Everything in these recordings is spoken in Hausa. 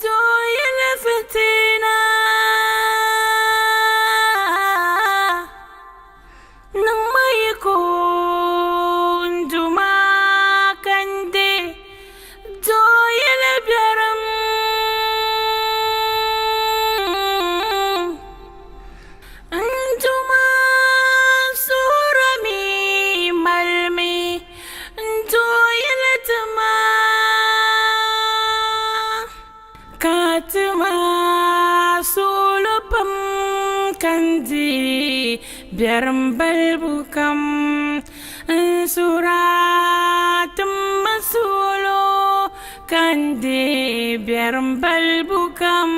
تويل فتينا نما يكون جما كندي تويل بيرم انتما سورمي ملمي تويل تما كاتما سولبم كندي بيرم بلبكم سورات مسولو كندي بيرم بلبكم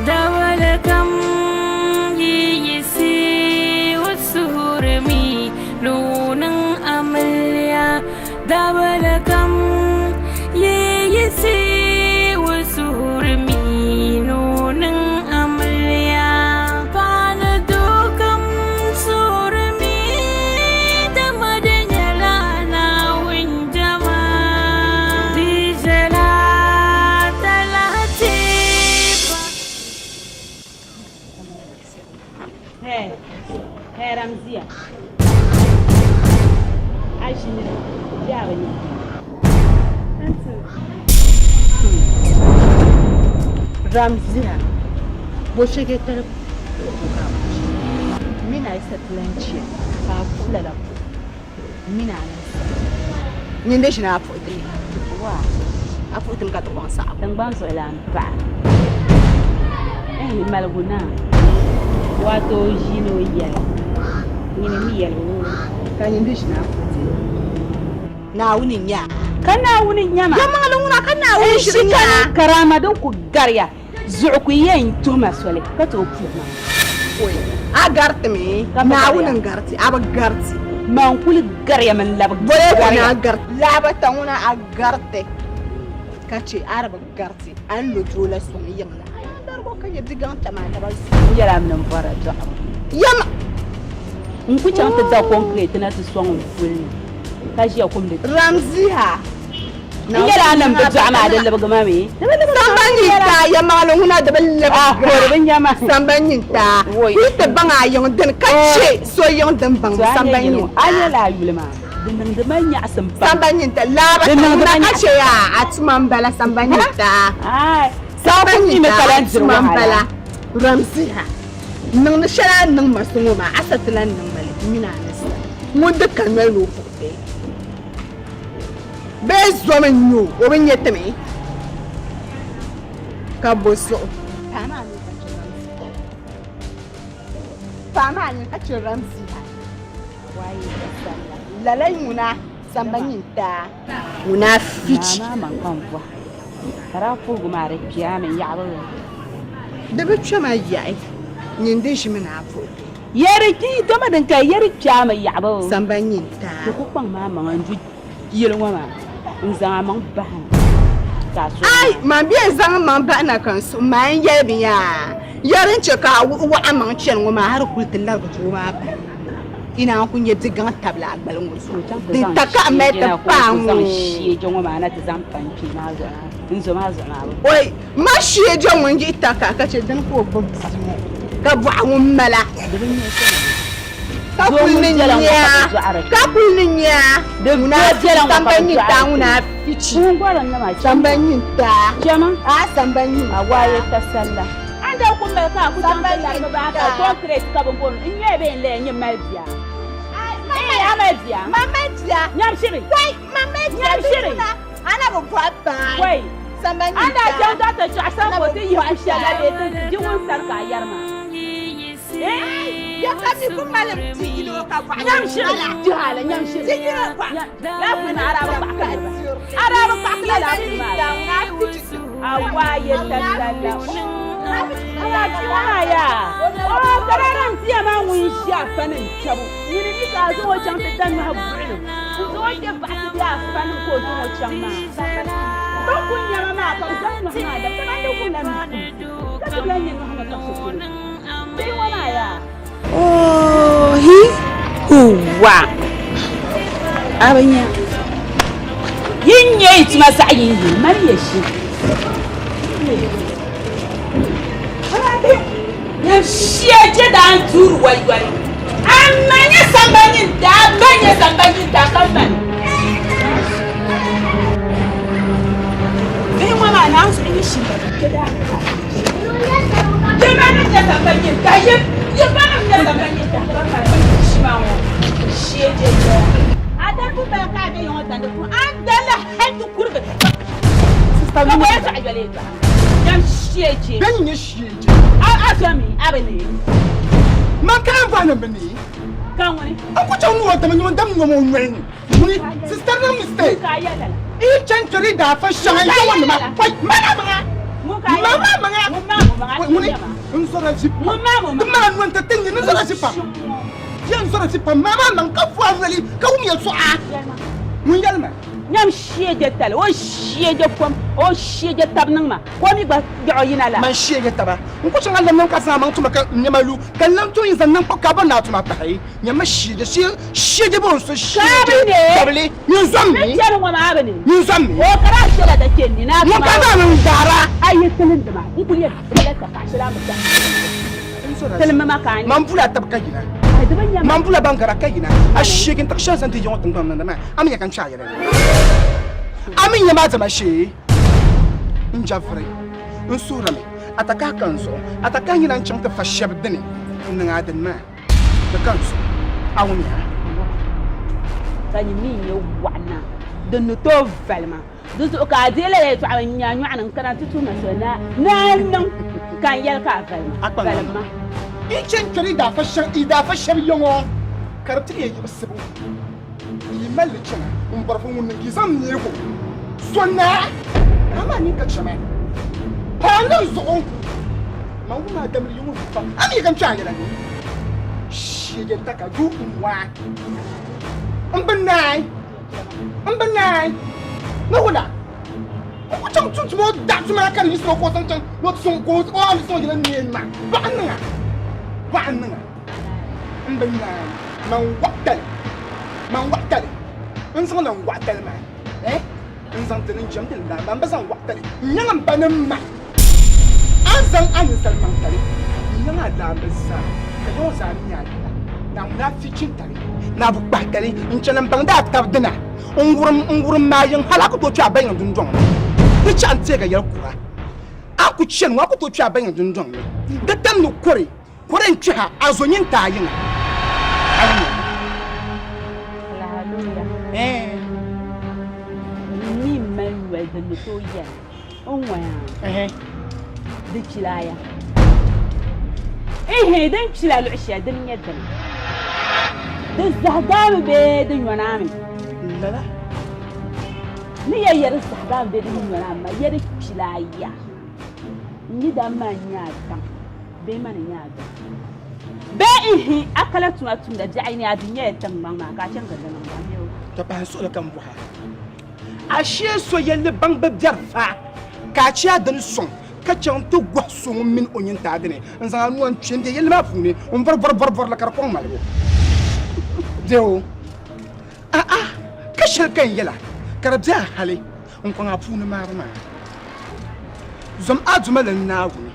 دولكم يسي والسهور مي لون أمليا دولكم يسي والسهور مي لون أمليا فاندوكم سور مي دمدنيا لانا وينجما بجلات الهتيفة هي رمزية عايشين جاوني رمزية بوشك تلف مين عايزة تلانشي فاقول لك مين عايزة نندش نافو دي واه أفو تم كاتبان صعب تنبان سؤالان فعلا إيه مالغنا واتو جينو يلا مين ميلو كان يندش نافو دي ناوني نيا kana wuni nyama ya malunguna kana wuni shirnya karama don ku garya zuku yen tuma sole ka to kuma oi agartme nawunin garti aba garti man kul garya man lab boye kana garti laba tanguna agarte kace araba garti an lojola sun yamna dargo kan yaddi ganta ma ta ba yara nan fara to yama in ku can ta da concrete na su son fulni kashi ya kumde ramziha yara nan ba jama da laba gama me sambanyi ta ya malunguna da ballaba ko ban yama sambanyi ta ku ta banga yon den kace so yon den bang sambanyi anya la yulma dinnan da manya sambanyi ta laba ta kace ya atman bala sambanyi ta ai sambanyi ta atman bala ramziha nan na shara nan masungo ma asatlan nan mali mina nasa mun da kalmar rufu bezo menyu obenyeteme kaboso fama ni kace ramzi waye salla lalai muna sambanyinta muna fici mama man kan kwa tara fugu mare piyame yabo da bi chama yayi nyinde shi mina fo yari ki to madan kai yari piyame yabo sambanyinta ko kwan mama anju yelwa ma nzanga mang bahan ta so ai man biya zanga man ba na kan su man yabi ya yarin ce ka wa amman cen ma har kultin la ko ma ina kun yi digan tabla agbalin wasu din taka mai ta pamu shi je ma na ta zan panki na zo in zo ma zo na ba oi ma shi je mun ji taka kace dan ko babu ka bu awun mala kakulnin ya da muna sambanyin ta muna fici sambanyin ta jama a sambanyin a waye ta sallah an da kun mai ka ku sambanyin ba ka concrete ka bon in ye be le yin mabiya ya mabiya mamajiya nyam shiri wai mamajiya shiri ana bu kwata wai sambanyin an da jan ta ta san ko ti yi ku shala be ta ji won sarka yarma ya kami kun malam tigino ka kwa nyam shiri jihala nyam shiri tigino kwa la kun araba ba ka araba ba ka la ma awaye tallala ya oh kararan tiya ma mun sha fanin tabu ni ni ka zo wajen fitan ma haƙuri zo ke ba ta da fanin ko zo wajen ma ba kun ya ma ka zan ma da kana da kun nan ka tulan yin ma ka so sai wala ya oh hi huwa abanya yin yayi tuma sa'in yi mariya shi Yamshiye da an turu walwali. Amma ya sambanin da banya sambanin da kamban. Bai mama na su yi shi ba kida. Jama'a da sambanin da yi ba an da sambanin da kamban shi ma wo. Shiye je. Ada ku ba ka da yon da ku an da la hadu kurba. Sister mu ya ta ajale ta. Yamshiye je. Ben ye shiye je. Asami abene Makan vana beni kan wani Aku chan nuwa dama nyuma dam nyuma unwen Muni sister na mistake ka yala I chan chori da fa shangan yawa nama Wai mana Mama Muni Unsora zipa Kuma anwan ta tingi Unsora zipa Jan sora zipa Mama man ka fuwa wali Ka umya so a Mun yalma Nyam shiye de tal o shiye de pom o shiye de tabnang ma ko mi ba do yina la man shiye taba ko chan Allah nan ka sa man tuma ka nyamalu kallan to yin zannan ko ka ba na tuma ta hai nyama shiye de shiye de bon so shiye de tabli ni zammi jar wa ma abane ni zammi o kara shela da kenni na mun ka da nan dara ayyukan da ma iburiya da ta kashira mutta kalma ma kan man bula tabka gina man bula bankara kayina ashigin takshan san tijon tungam nan ma amiya kan cha yare amin ya ma zama shi njafre nsurame ataka kanso ataka nyina ncin ta fashab dini nan adan ma da kanso awunya kani min ya wana dan no to valma dusu ka dele le to anya nyanan kana tutu na sana nan kan yal ka valma Ichen kari da fashion yongo karti ye yibsibu yimal chana umbarfu mun gizam ne ko sonna ama ni ka chama halan zo ma wuna da mi yumu fa ami kan cha yala ni shi ge taka du umwa umbanai na wala ko cham chum mo da chuma kan ni so ko san chan lo son ko o am so yala ni ma ba nan Wa'annan an bayyana man waktale in san nan waktale ma in san tunin jamtin da ban ba san waktale nyan banan ma an san an salman tare nyan da bisa ka yo zamiya na munafikin tare na bu baktale in canan ban da tabdina ungurum ma yin halaka to cha bayan dundon ni chan te ga yar kura aku chen wa ku to cha bayan dundon da tan no kore Koren chiha azonyin ta yin. Hallelujah. Ni manwe da to ya. Onwa ya. Da kilaya. Dan kilalu ashiya dan yadda. Da zahdam be dan wana min. Lala. Ni yayyar zahdam be dan wana ma yar kilaya. Ni da manya kan. Be mana nyaga be ihi akala tuma da jaini adinya tan mama ka can ga nan ba ne ta ba so da kan buha ashe so yalle bang ba jarfa ka ci adan son ka can to gwaso min onyin ta adene an san anuwan cin da yalle ma fune on bar la karkon malgo deo ka shirkan yala karabja hali on kon afuna marma zom ajumalan nawu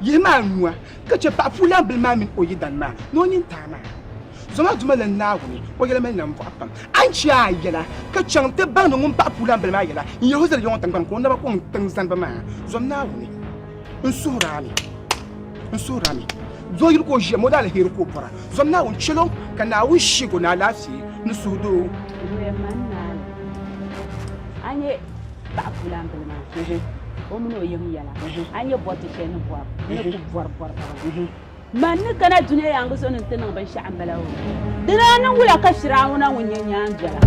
Yema nwa kache pa fula bilma min oyidan ma no nyin tama zoma duma lan nawuni o yela men nan fapam anchi ayela kache te ban no pa fula bilma yela yeho zer yon tan ko na ba ko tan san ba ma zom nawuni unsurami zo yir ko je modal her ko para zom nawun chelo kana wishi ko na lafi nusudo anye pa fula bilma omuno yemi yala anye botte chen boar ne ku boar man ne kana duniya yango so nan tanan ban sha'ambala wo dina nan wula ka shirawuna wonye nyanjala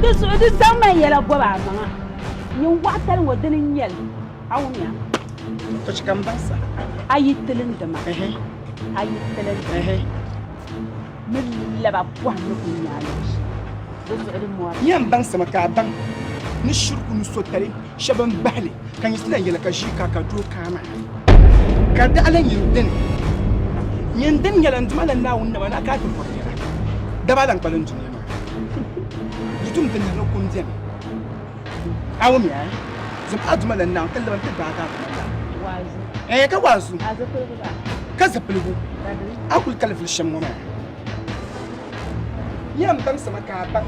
diso di zaman yala boba mama nyin watal wo dinin yel awunya to cikan bansa ayi tilin dama eh ayi tilin eh min laba buwan ni kun yaalo do so edin mo yan bansa maka ban ni shirku ni sotare shaban bahli kan yisla yela ka shi ka do kama ka da alan yindin yalan jumala na wunda mana ka tun fortira da balan balon juniya ma jitum tin na kun jami awu mi ai zum ajmala na kan da ban ta ka wazi ka wasu azakul ba ka zapulgu akul kalfil shamma ma yan ban sama ka ban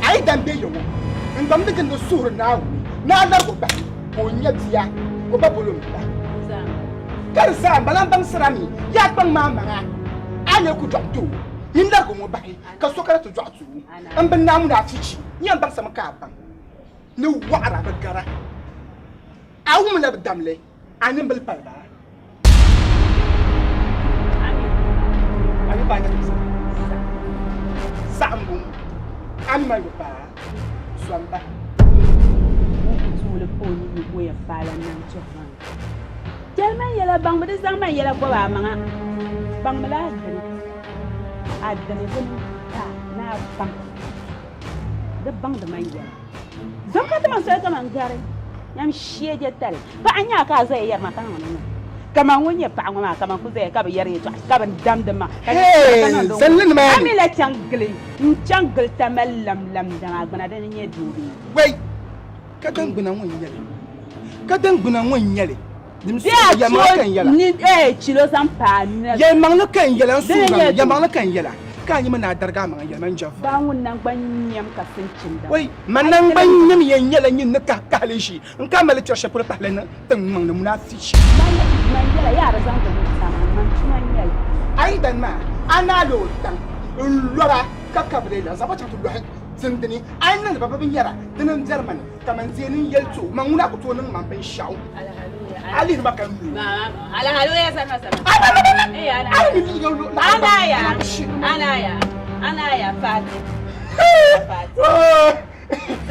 ai dan be yo ngam de kan sur na na la go ba ko nyatiya ko ba bolum ba kar sa balan ban sirami ya ban ma mara ale ku jotto yin la go mo ba ka so kara to jotto an ban namu na fici yan ban sama ka ban ni wa'ara ba gara awum la damle anin bal parba ani ba ni sambu an ma go ba swamba tule poni ni ko ya fala nan chofan jalman yala bang bade sang man yala ko ba manga bang mala adane bun ta na bang da bang da man yala zaka ta man sai ka man gare yam sheje tal ba anya ka zai yar maka nan kama wonye pa ngoma kama ku zai ka ba yar yeto ka ban dam da ma zallin ma amila changle changle tamallam lam da gana da ne dubi wai ka dan guna won yale ka dan guna won yale dim su ya ma kan yala ni chilo san pa ni ya ma na kan yala su ya ma na kan yala ka yi mana darga ma yala man jaf ba won nan banyam ka sincin da wai manan banyam yan yala yin na ka kale shi in ka mala cewa shafur pahlan tan man na munafici man yala yara zan ga sama man tuwan yala ai dan ma ana lo tan lora ka kabre la zaba ta tu zindini ai nan baba bin yara dinan Germany kaman zenin yelto man una ku to nan man ban shawo ali ba kan mu ala halu ya sana sana ai ni yo ana ya fati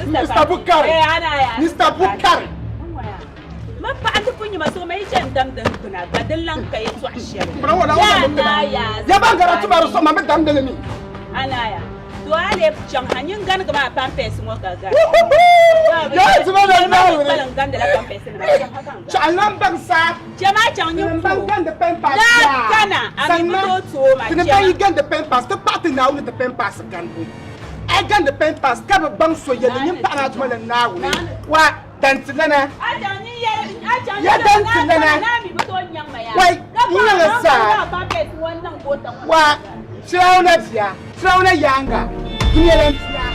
Mr. Bukar Mr. Bukar ma pa ande kunyi maso mai jan dam dan kuna gadan lan kai to ashiya ya ban garatu ba so ma me dam dan ni ana ya to ale chan hanyin gan ga ma pampes mo ka ga ya zuba da nawo ne balan gan da la pampes ne chan nan ban sa jama chan yin ban gan da pampas la kana ami to to ma tin ban yi gan da pampas ta patin na wani da pampas gan ko ai gan da pampas ka ba ban so yele yin pa na tuma da nawo ne wa dantilana ya dantilana wai ina ga sa wa Shirauna yanga dunyalan tiya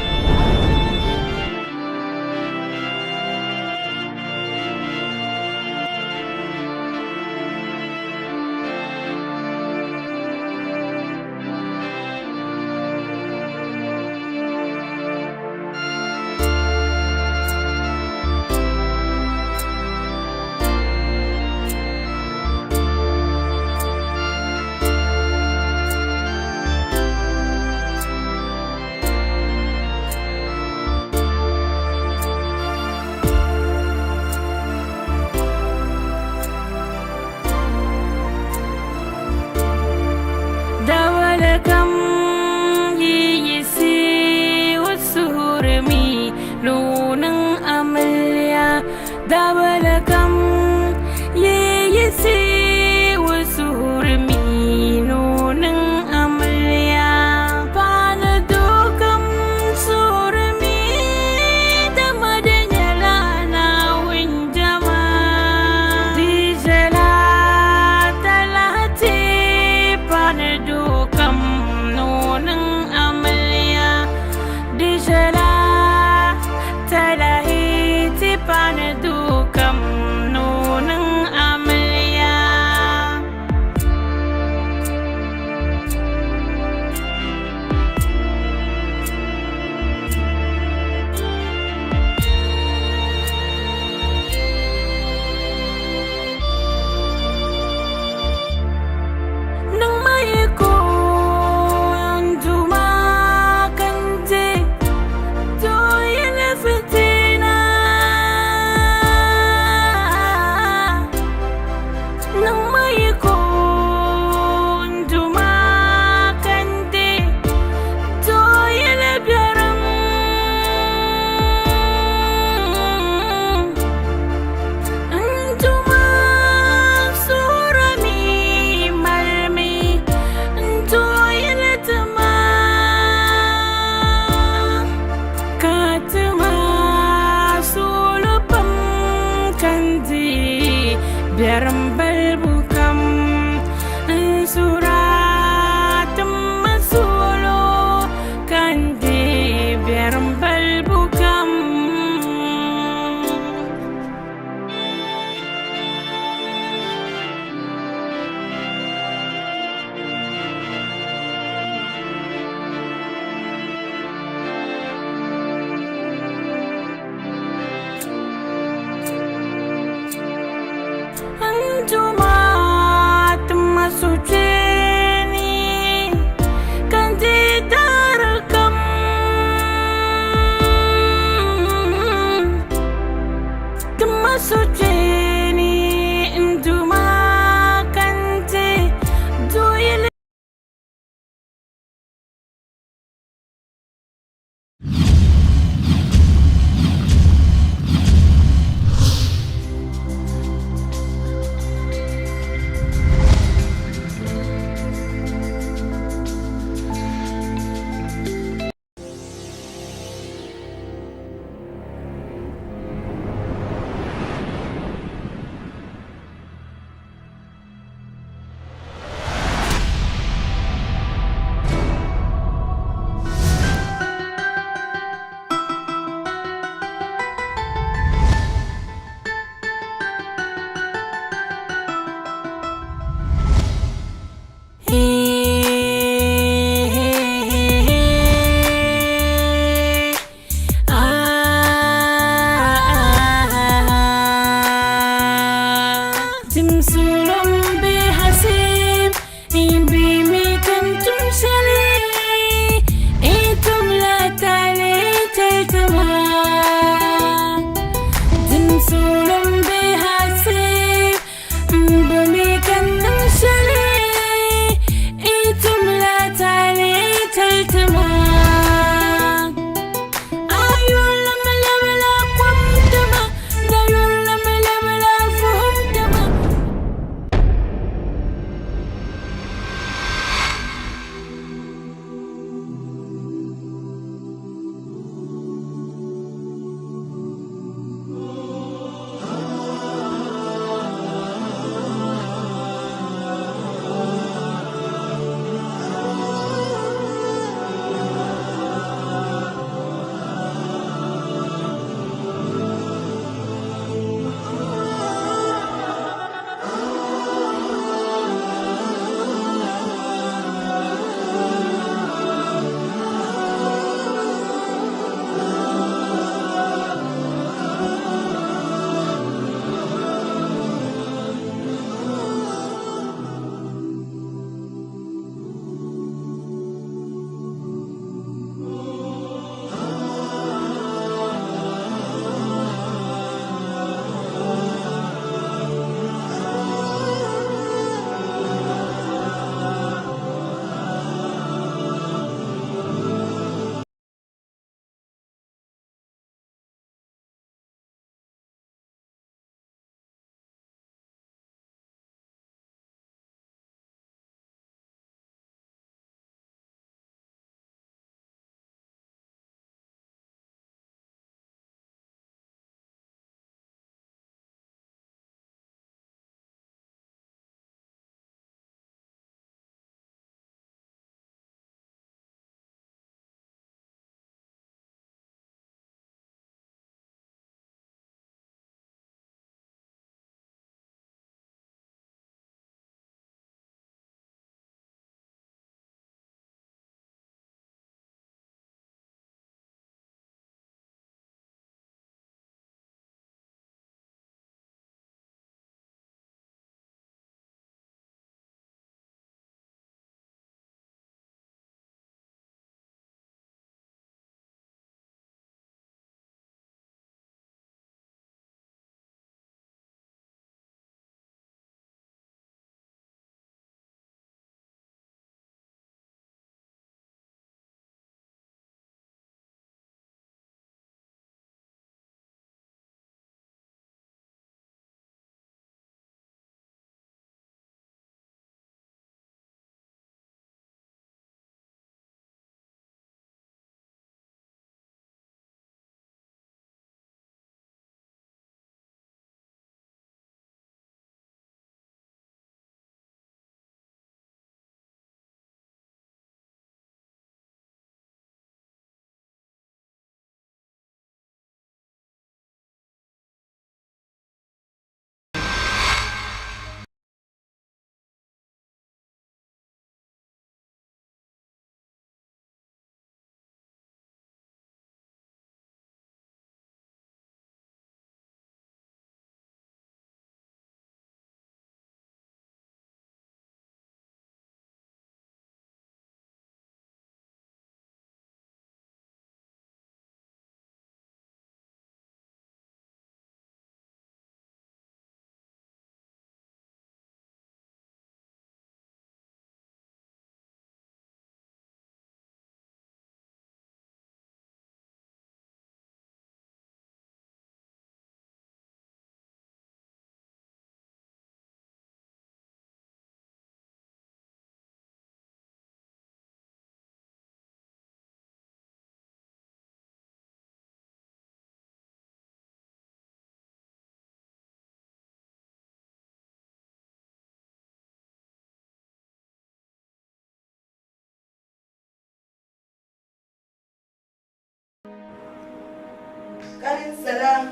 Karin salam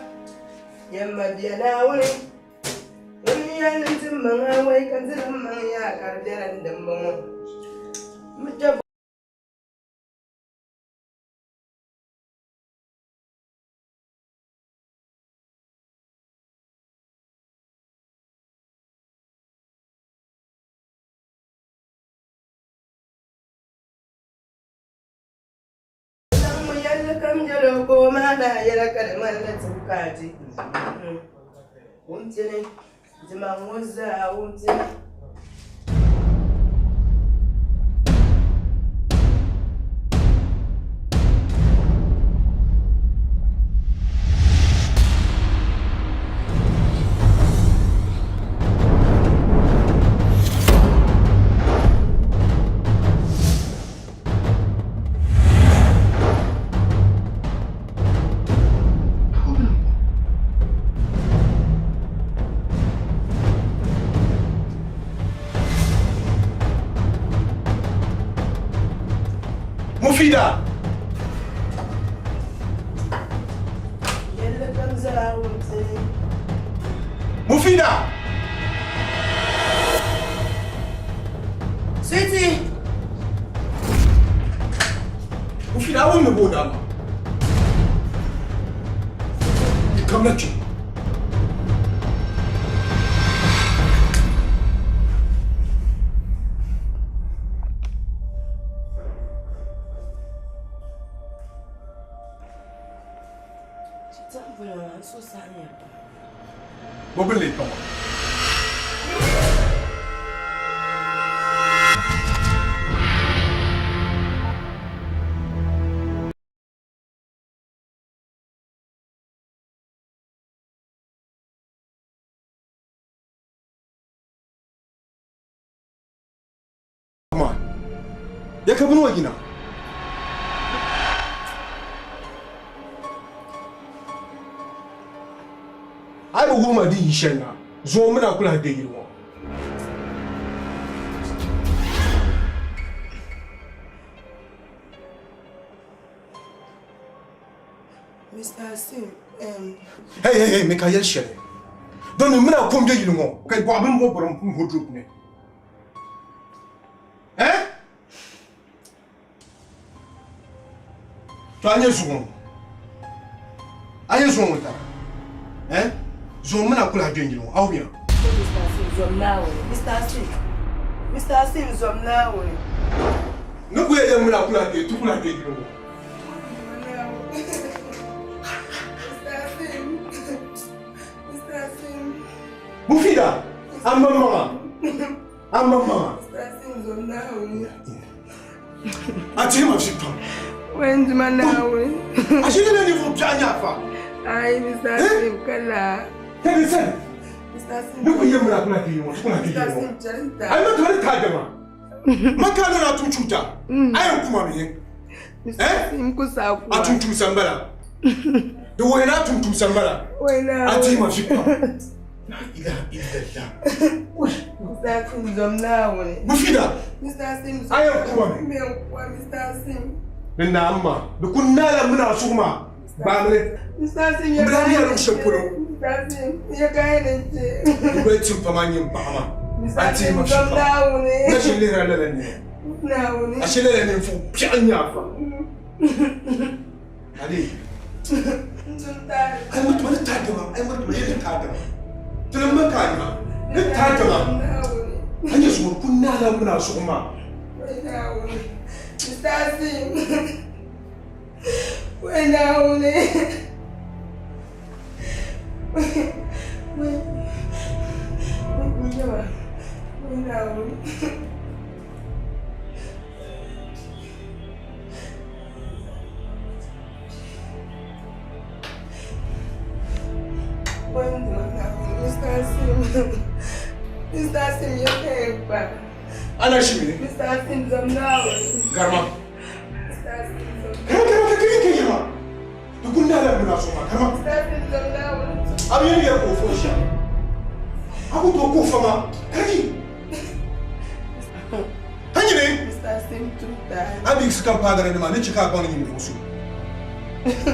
yamma biya na wuri wani yanin jimman hawai kan zirin man ya karjaran damban mutum kam jalo ko mana yara kalmar da tukaji wuntine jiman wuzza wuntine Mufida! Mufida! Sweetie! Mufida, I want to go down. Come let you. I'm so sorry. Mobile, come on. Come on. Ya kabin wa gina. Ai goma di yishen na. Zo muna kula da girma. Mr. Sim, Hey, me kayel shele. Don muna kom da girma. Kai ko abin mo borom kun hodro ne. To anye zuwa. Anye zuwa ta. Zo muna kula da girma. Au bien. Mr. Sim, zomnawe. Mr. Sim, zomnawe. No ku ya muna kula da girma. Mr. Sim. Mufida, mama. Mr. Sim, zomnawe. Ati ma shikta. When man nawe. Ashige ne fu janya fa. Ai, Mr. Sim, kala. Tell me. Mr. Sim. No ku ya muna kula da girma. Mr. Sim, jarita. Ai ma tare ta gama. Makano na tuchuta. Ai kuma me. Mr. Sim, kusa ku. Atuntu sambala. Da wayna tuntu sambala. Wayna. Ati ma shikta. Ila. Mr. Sim, zomnawe. Mufida. Mr. Sim, Ai kuma me. Mr. Sim. Nna amma. Da kunnala muna suma. Ba ne. Mr. Sim, ya Muna biya rushe kuro. Mr. Sim, ya kai nance. Dubai cin famanyin ba ma. Mr. Sim, zomnawe. Na shi lera lala ne. Nawe. A shi lera ne fu pianya fa. Ali. Ai mutu wani tagama. Tunan makani ma. Ni tagama. Hanyar su kunnala muna suma. Mr. Sim. When I only Mr. Sim, you came back. Ana shi ne. Mr. Sim, zomnawe. Garma. Mr. Sim, Karma kai girma. Da kunnala muna suma. Karma. Mr. Sim, zomnawe. Abin ya ko fo sha. Abu to ko fama. Kaji. Hanyi ne. Mr. Sim, tuta. Abi suka fadara da ma ne cika ban yin musu.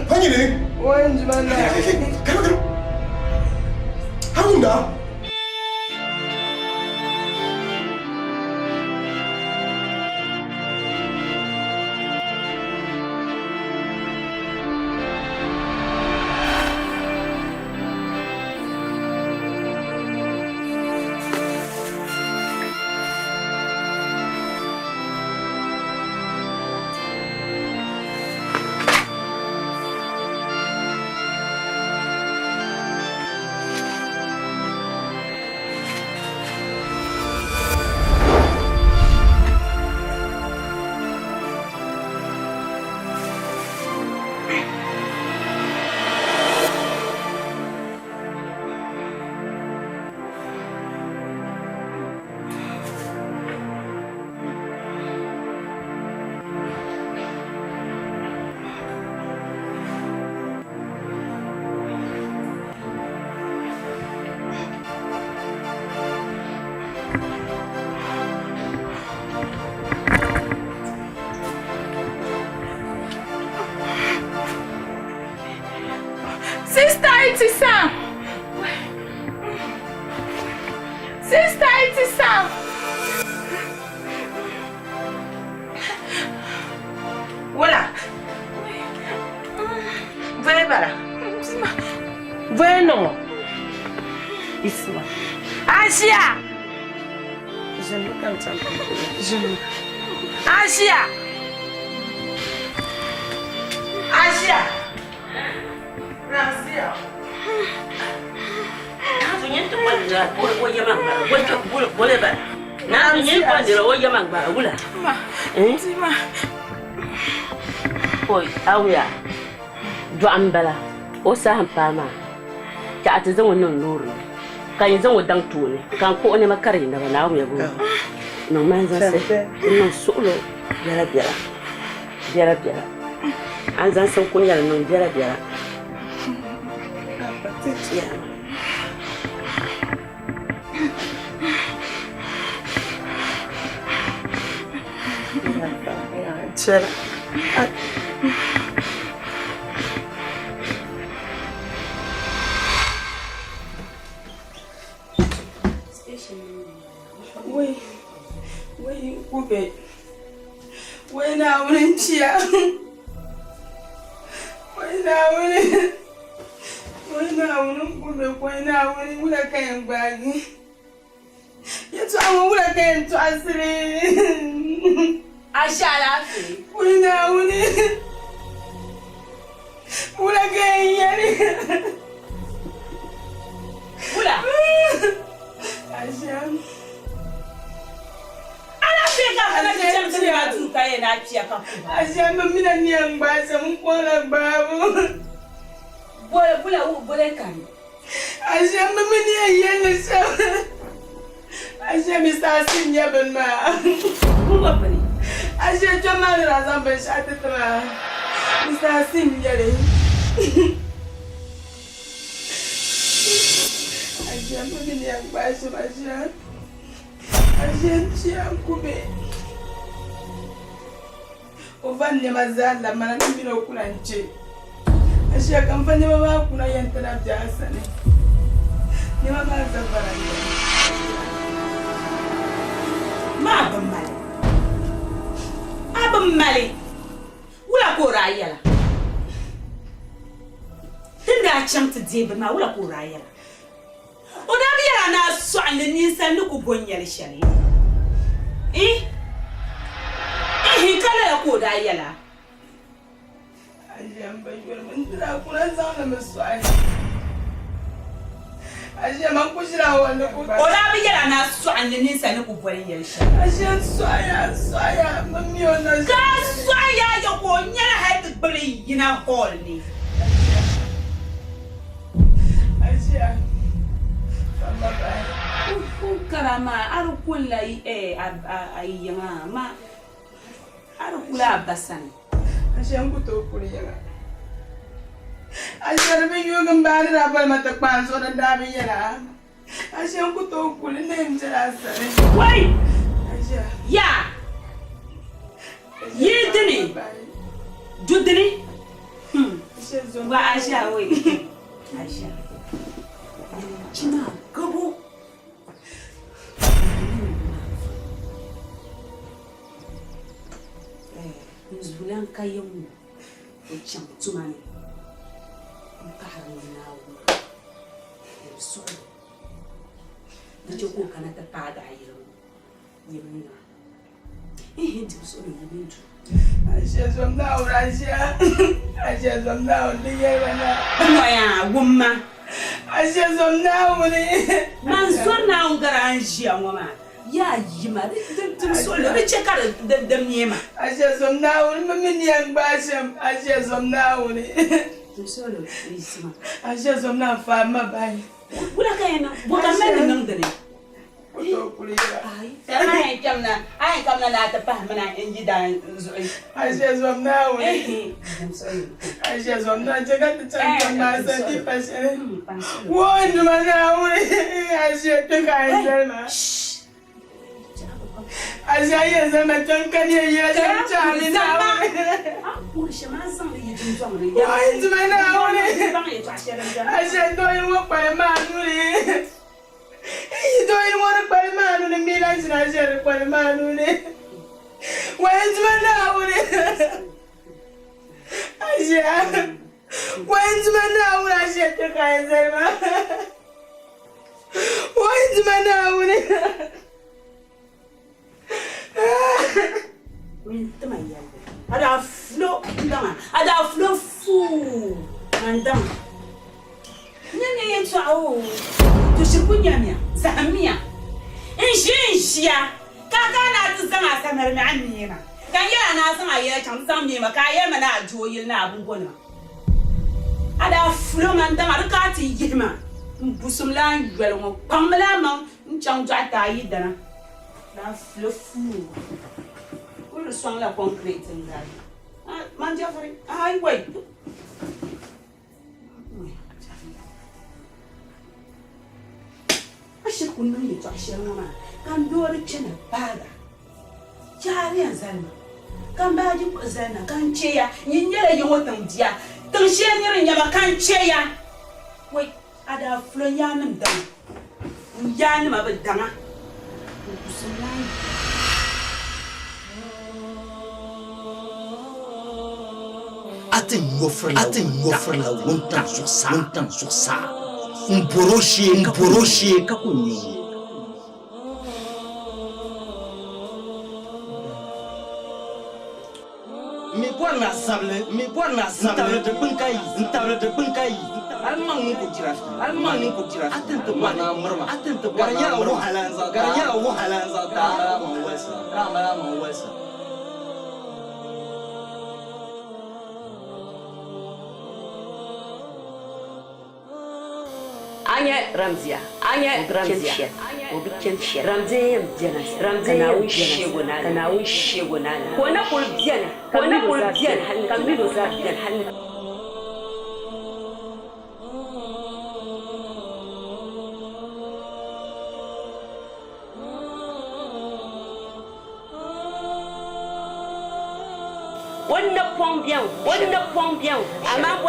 Hani ne? Oyuncu ben de. Kalma. Harunda. Sister, it is Sam. Voilà. Venez par là. Venez non. Isma. Asia. Je ne peux pas. Je ne. Asia. Asia. Asia. Oi, awuya. Do'an bala. O sahan fama. Ta ata zan wannan lori. Kan yi zan wadan tuni. Kan ko ne makare na ba na wuya go. No man zan sai. No solo. Biara biara. Biara biara. An zan san kunyar non biara biara. Ya. Cera. Wai, kube. Wai na wurin ciya. Wai na wurin kube, wai na wurin wula kayan gbagi. Ya tu awon wula kayan tu asiri. Aisha lafi. Wai na wurin. Wula kayan yari. Wula. Aisha. Ana jam sai ba tu kai na ciya kan. Aisha mamina ni an ba sa mun kona babu. Bole kan. Aisha mamini ayyan sa. Aisha mi sa sin ya ban ma. Ku ba bari. Aisha jama da zan ban sha ta tara. Mi sa sin ya re. Aisha mamini an ba sa Aisha. Aisha ci an kube. O van ne mazalla mana ni no kulance. Aisha kamfani ba kuna yanta na jasa ne. Ni ma ba zan fara ni. Ma abin male wula ko rayala tunda can ta je ba ma wula ko rayala o da biya na so an ni san ku gonyar shari kala ko da yala Ajiyan bayyana mun dira kuna zauna musu ai. Ajiya man kushira wanda ku. O da biya na so an ni san ku gonyar shari. Ajiya soya mami ona. Ka soya ya ko nyara ha bari yina hall ni. Ajiya. Sama bai. Karama ar kullai ayyama ma ar kula basan. Ajiya ku to kuri yana. Ajiya be yogan bani rabal mata kwanso da dabi yana. Ajiya ku to kuri ne mjara sare. Wai Ajiya. ya yidini dudini Aisha, wait. Aisha. Chima, go. Nzulan kayon o cham tumani. Mpaharin na wo. So. Nacho ko kana ta pada ayiro. Yemina. Hindi so ni yebintu. Aisha somna o Aisha. Aisha somna o diyana. Moya wumma. Aisha somna o ni. Man sonna on garantia mama. Ya yima de solo be checker de miema. Aisha somna o mami yang basham. Aisha somna o ni. Solo isma. Aisha somna fama bai. Kula kayena boka men nang dene. Ai kamna la ta fahmana inji da zui. Aisha somna o ni. Aisha somna jaga ta chan ma sa di pashe. Wo ndumana o ni. Aisha ta kai selma. Aisha ya zama tankan ya chami na. Ko shama san ya jin zong ri. Wo ndumana o ni. Aisha do yin wo pa ma nu ni. You don't want to buy man on the millions and I said, buy man on it. When's my now? I said, when's my now? I said, the guy said, when's my now? When's my young? I'd flow down. I'd flow fool and down. Nene chao tushikunyamia zamia inshiya kaka na tsanga samar mi annina kan yana na sama ya can zammi maka ya mana joyil na abun gona ada flo man da markati yima busum la yel mo pamla man nchang jata yidana da flo fu ko swang la concrete ngai man jafari ai wait Ashe kunnu ne to ashe mama kan dori cina bada jariyan zanna kan baji ko zanna kan ceya yin yare yin watan diya tun shenyar yaba kan ceya wai ada flo yanin dan yanin ma badama kusunan atin wofrla wontan sur ça Mporoshi kakunyo. Mi bwana sable ntable de bunkai alman ko jira atento bwana marma atento garanya wo halanza ta mara wasa Anya Ramzia obikin shi Ramzia kana wishe gona ko na kulbiyan kamilu zabiyan hannu wannan pombiyan amma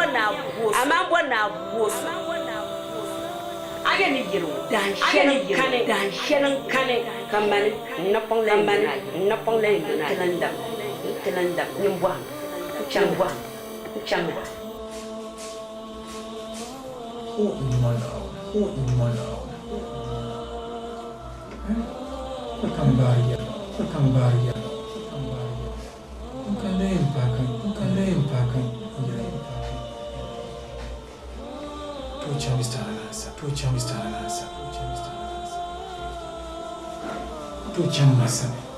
bona bosu aya ni yiro dan shenan kane kamani na ponglen na telanda nyambwa changwa Ndumana Kambaria Ukalempa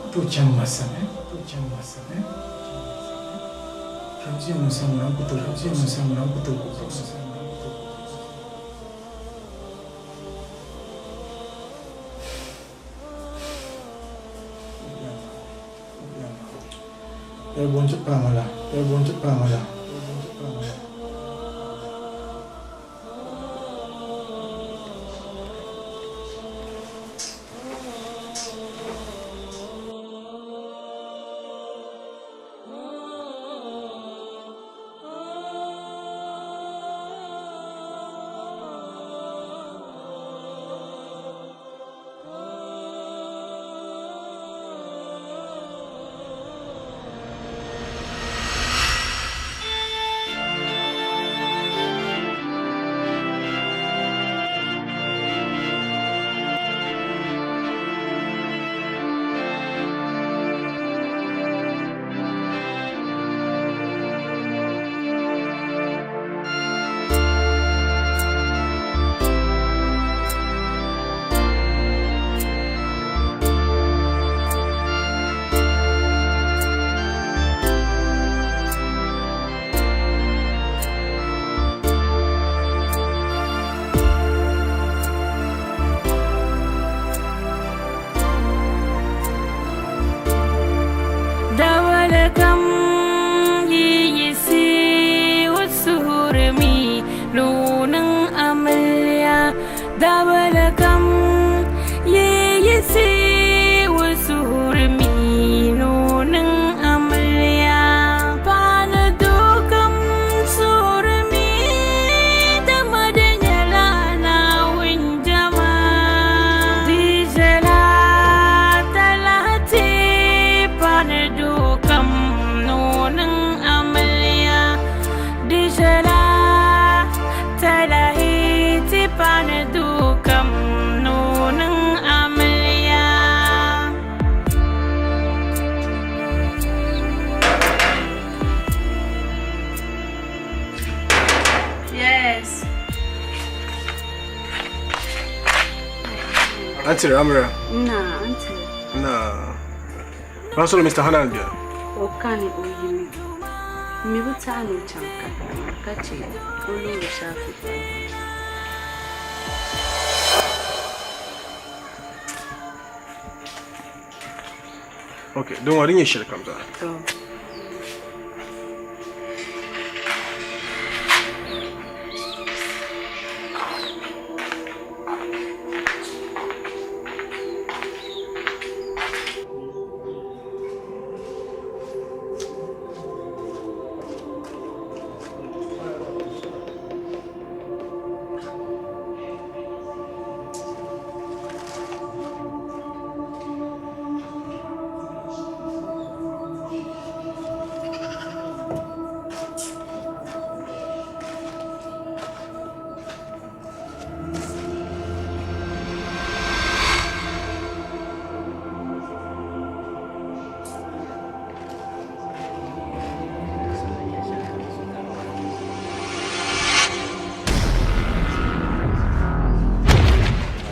Tuchammasame. Ramzi musamran kutul. Bonjut pamala. Dabalakam yisi usurmi lunang amalya Dabalakam yisi usurmi lunang amalya Panadukam surmi damadanya lana winjama Dijala talati panadukam nunang amalya Dijala talahiti panadukam nunang amalya Yes. Auntie Ramira. Nah, auntie. Nah. Masolo Mr. Hanan dia. Okani oyimi. Mi butano chanka. Kachi. Ulu shafi. Okay, don't worry, you shall come down. To.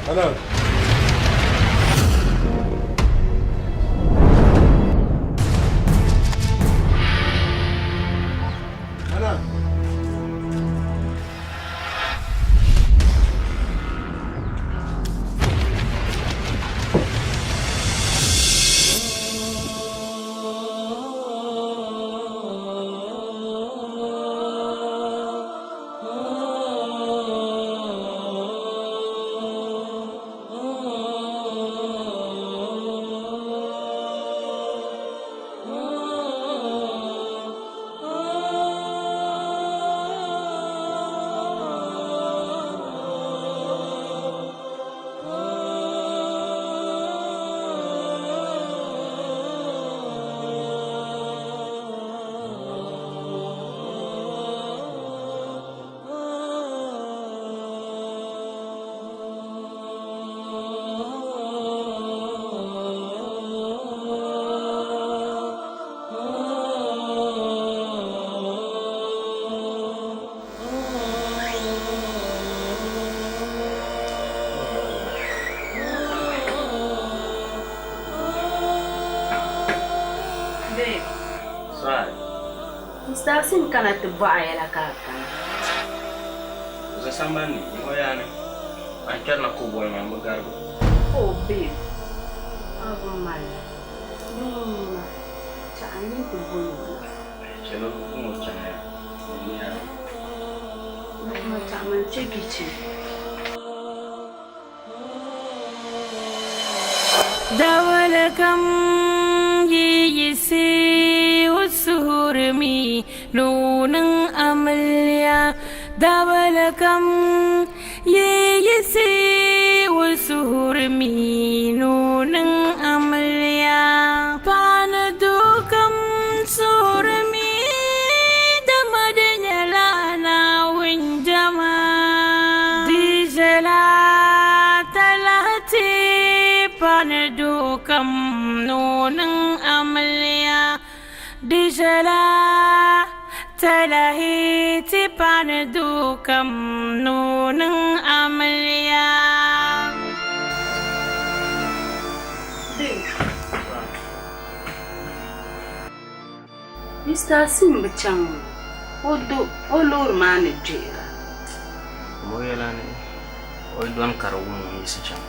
Hanan. Hanan. Stasin kana tibba ayala kaka. Za sambani ngoyane. Anker na kubwa na mbugargo. Oh babe. Abu mal. Ta ani tibbo. Chelo kumo chanya. Niya. Ma ta man chekichi. Dabalakam yisi usurmi lunang amalya Dabalakam yisi usurmi lunang amalya Panadukam surmi damadanya lana winjama Dijala talati panadukam nunang amalya Dijala talahiti panadukam nunang amalya Mr. Simbachang, Odo, Olor Manager. Moyelani. Oidwan karawun yisichang.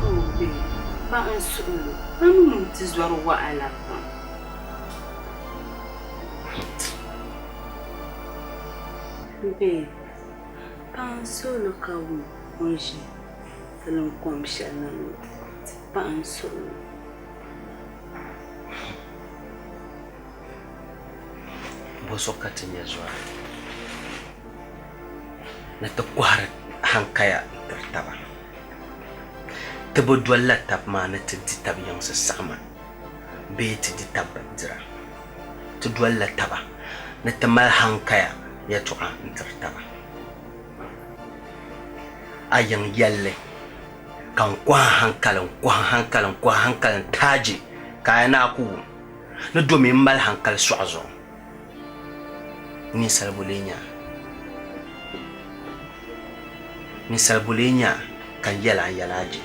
Oh, babe. Ba an sulu. Anu mutizwaro wa alapa. Babe, pan solo ka unji. Salam kom shana pan solo. Boso katinya zuwa. Na ta kwara hankaya tartaba. Tabo dwalla tab ma na tinti tab yang sa sama. Be ti di tab dira. Tu dwalla taba. Na ta mal hankaya ya tu'a tartaba. Ayang yalle kan kwa hankalan taji kaya na ku na domin mal hankal su'azo ni salbulenya kan yalaji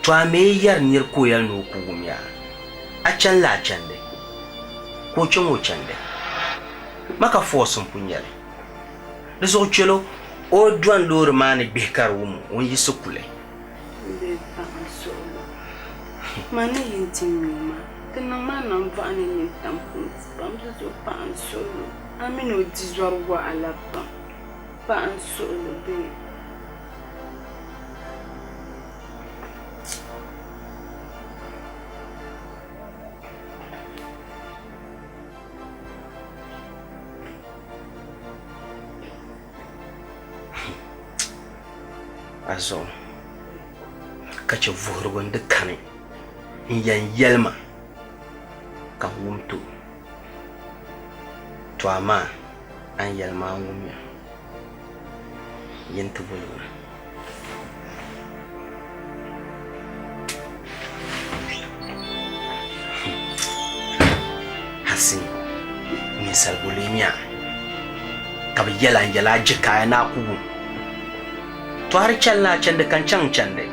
to a me yar nir ko yar no ku gumiya a can la can de ko can o can de maka fosun punyale da so chelo o duan lor mani bihkar wumu on yi sukule Babe, pan solo. Mana yinti mima. Tena mana mvane ni tampunti. Pamso pan solo. Amino dizwar wa ala pan solo, babe. Azo kace vuhurgun dukkanin in yan yalma kan wumto to amma an yalma wumya yin tubulwa hasin misal bulinya kab yala jika na kubu to har can da kan can dai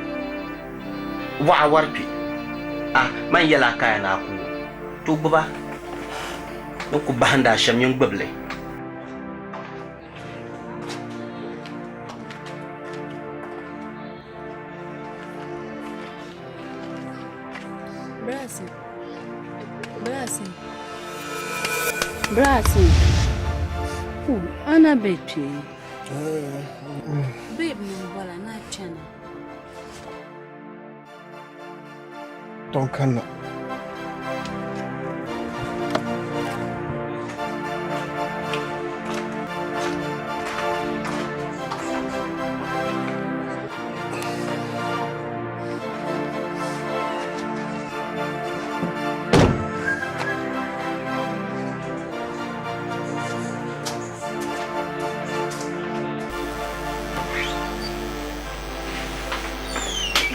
wa warfi man yala kaya na ku to gba ku bahanda sham yin gbable Brasi. Ana bepi. Babe ni wala na chana. Don't come.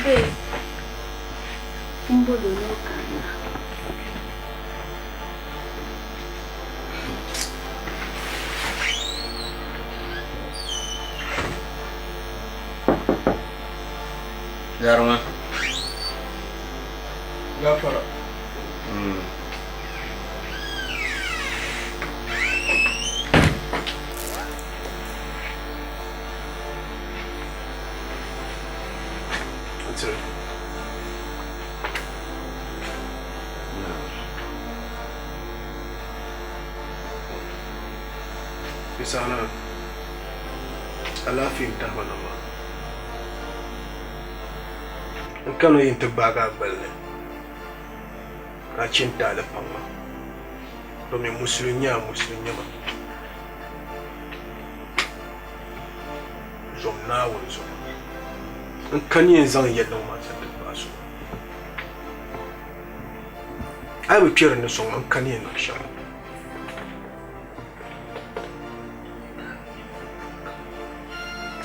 Babe. Mbolo no kana. Jaruma. Gafara. That's it. Bisana alafin ta manama kano yin tubaga balle a cinta da fama domin musulmiya ma zomna wanzo in kan yin zan yadda masu da su ai bu kira ne son an kan yin na shan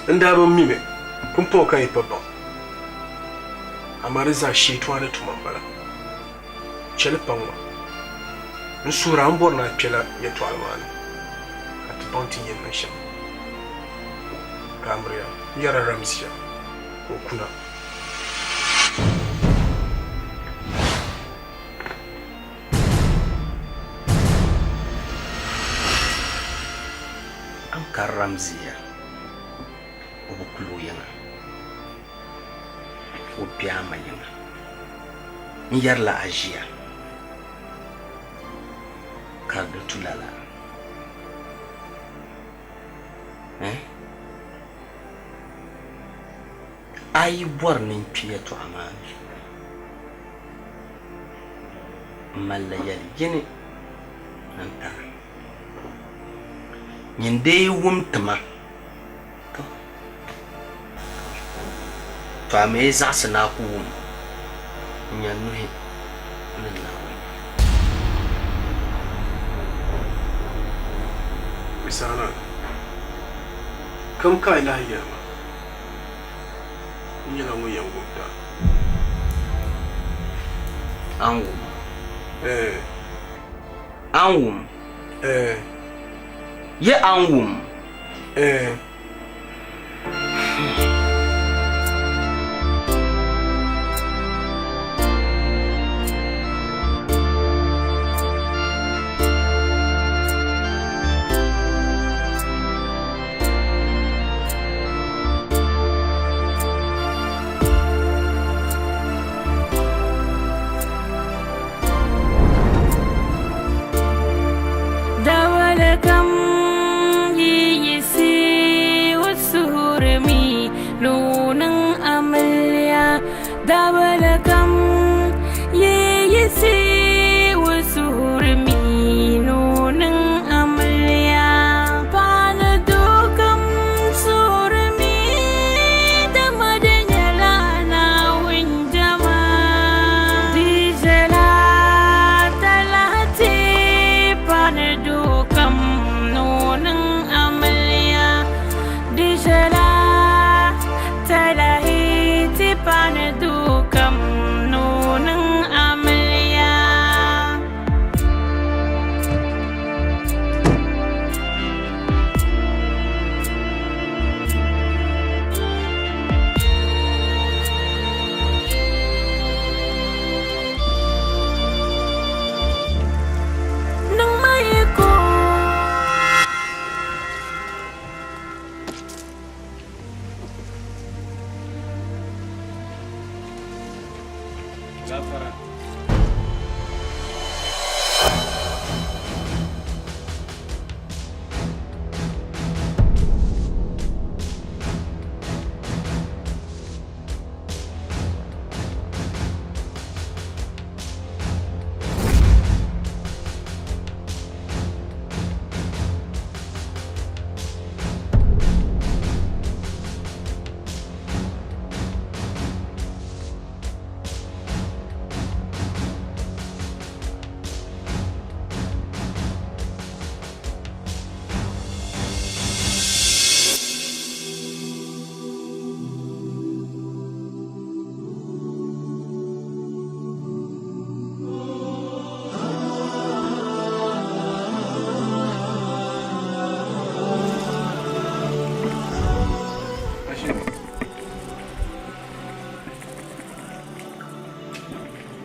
inda ban mime kun po kai babba amara za shi tuwa da tumambara chelpanwa nsura ambor na pela ya to alwani at bounty yin nasha kamriya yara ramsiya ko kuna an kan ramziya obukulu yana obiama yana nyarla ajia kardi tulala ayi bor nin piya to amana malla yal gini nan ta yin dai wumtuma to a me za su na ku nya nuhi nan na misala kam ka ilahi ya ma ni la mu yango ta angu anwum ye anwum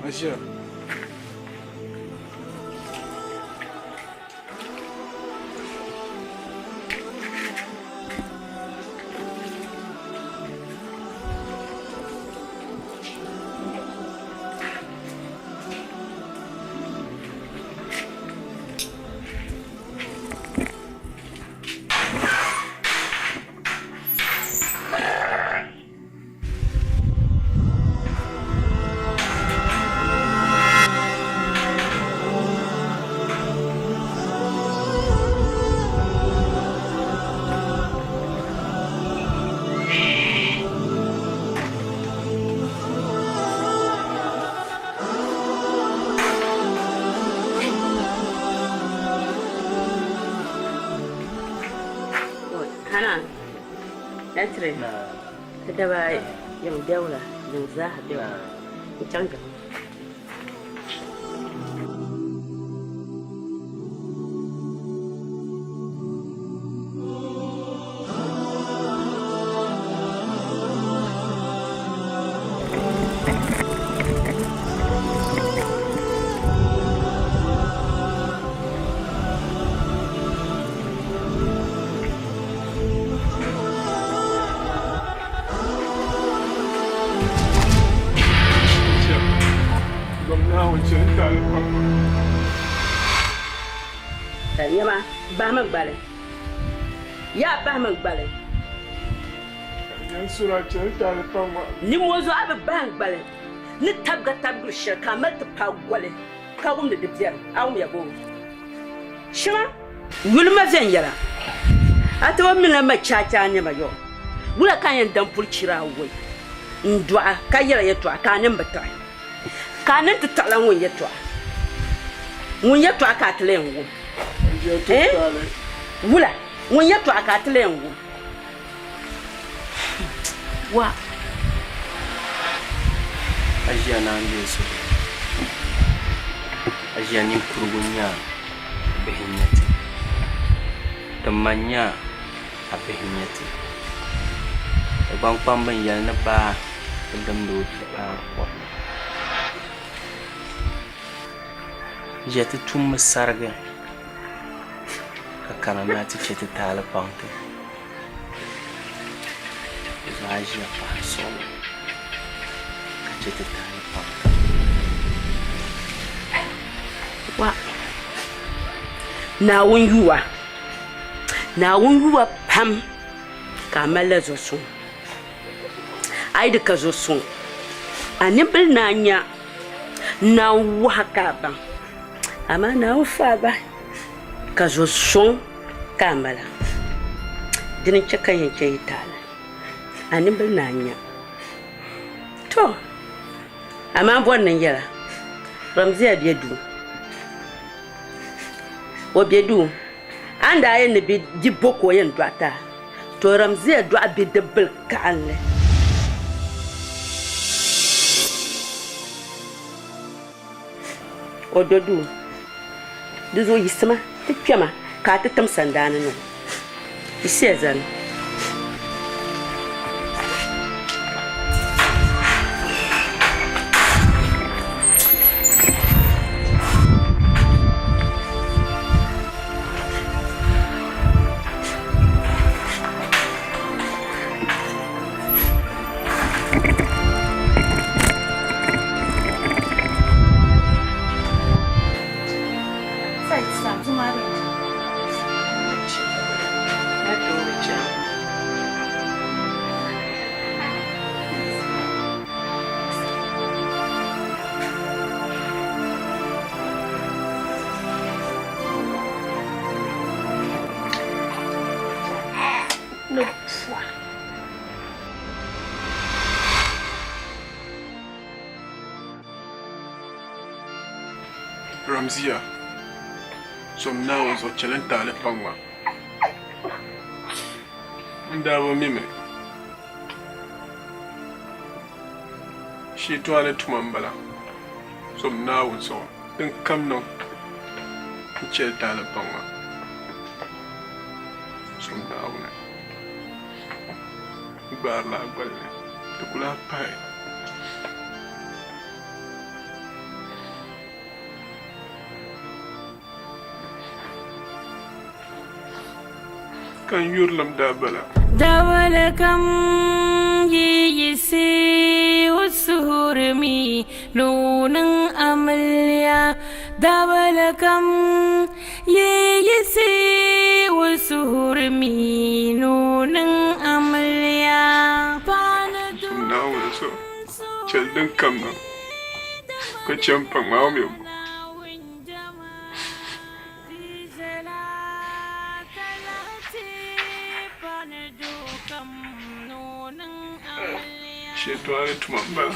Asia. That's right. Kita baik yang jauh lah, yang zah jauh. Canggih. Yama, Bahman Ballet. Ya Bahman Ballet. Ni mozo abe bang ballet. Ni tabga tabgu shirka malta pagwale. Kawum de bier, awum ya bo. Shima, yulma zen yara. Atwa mina ma chacha ne ma yo. Wula kan yan dan pulchira wai. Ndwa ka yara yetwa kanin bata. Kanin tutalan won yetwa. Won yetwa ka tlen wo. Wula, won yetwa ka tlen wo. Wa Ajiya na ngeso. Ajiya ni kurugunya behinyati. Tamanya abehinyati. Ebang pamban yal na ba dam do ba ko. Jeti tum sarga. Ka kana na ti cheti tala pangte. Ajiya pa solo. Ka cheti tala pangte. wa na won yuwa pam ka mala zo so ai da ka zo so ani bil na nya na wa ka ban amma na fa ba ka zo so ka mala din cika yake itala ani bil na nya to amma wannan yara Ramziya biedu obiedu anda aye ne bi diboko yen doata to Ramziya do abi debel kanle ododu dizo yisma tikema ka ta tamsandana no isezan Ramziya, som na wazo chelen tale pangwa. Ndawo mime. Shi tuale tumambala. Som na wazo. Den kam no. Chel tale pangwa. Som na wune. Bar la gwalle. Tukula pai. Kan yurlam dabala داول كم يسي والسهور مي لون أمليا داول كم يسي والسهور مي لون أمليا nawo so chelden kamna ko champa mawmi Shetuale tumambala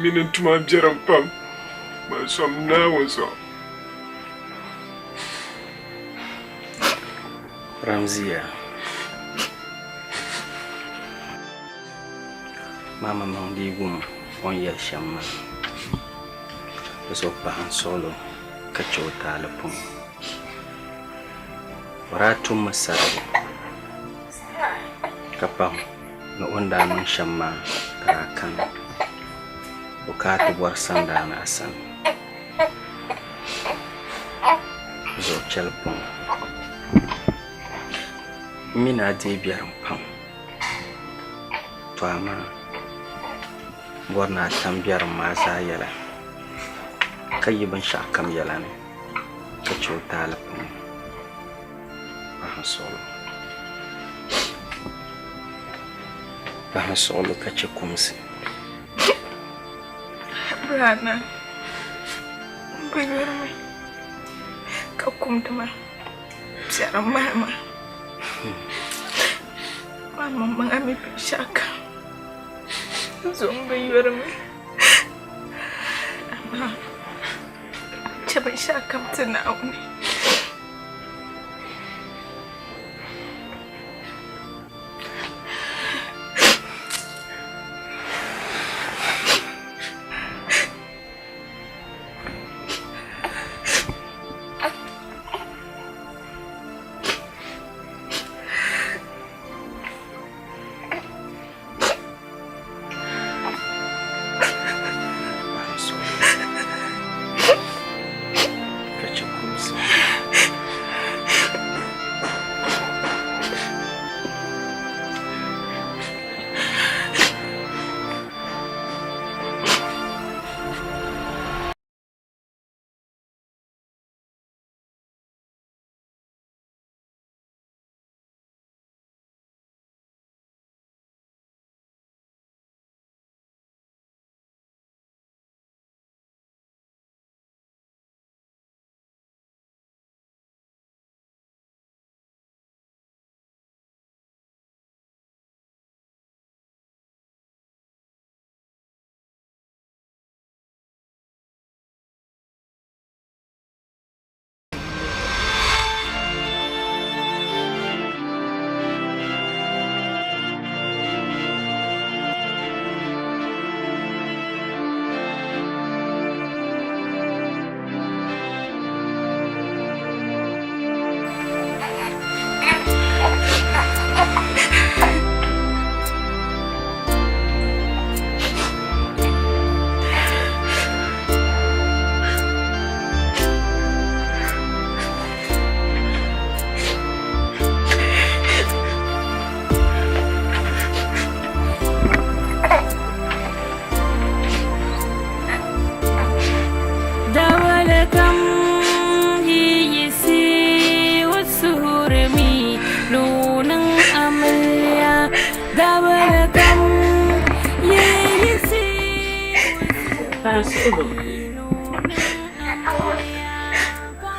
minen tumam jaram pam ma som nawo so Ramziya mama mandi gum on yel shamma so pahan solo kacho talapum waratum masari kapam no onda nun shamma karakan bukatu war sanda na asan zo chelpum mina de biaram pam to ama Borna tambiyar masa yala. Kai ban sha kam yala ne. Ka cuta lafin. Bahan solo ka ce kumsi. Brana. Bayar mai. Ka kumtuma. Siaran mama. Mama mangami pishaka. Zomba yurme. Ama. Coba shakam tenau ni.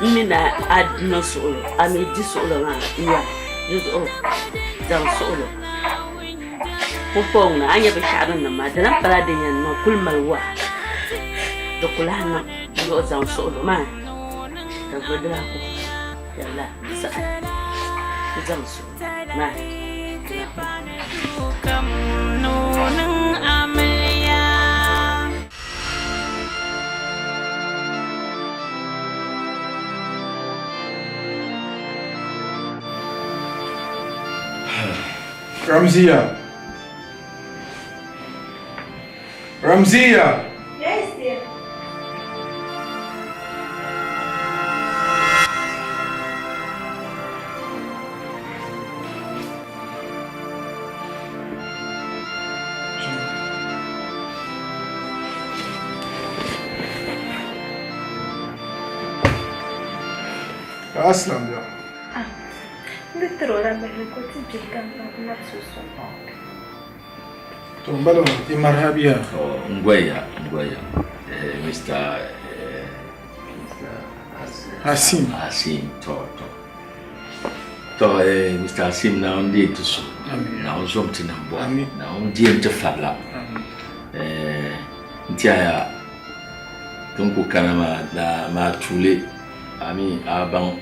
Mina adno solo, ame di solo na iya. Yuzo dan solo. Popong na anya be sharon na madana para de yan no kulmalwa. Do kulana yo dan solo ma. Da godra ko. Yalla sa. Dan solo ma. Kam nunang amalya. Ramziya. Ramziya. Yes, dear. Aslam ya. Betul orang berikut juga nak susu. Tumbalo di marhabia. Ngwaya. Mr. Hasim. Mr. Hasim na ndi tusu. Na onzo mtina mbo. Na ondi mtafala. Ntia tunku kana ma tule ami abang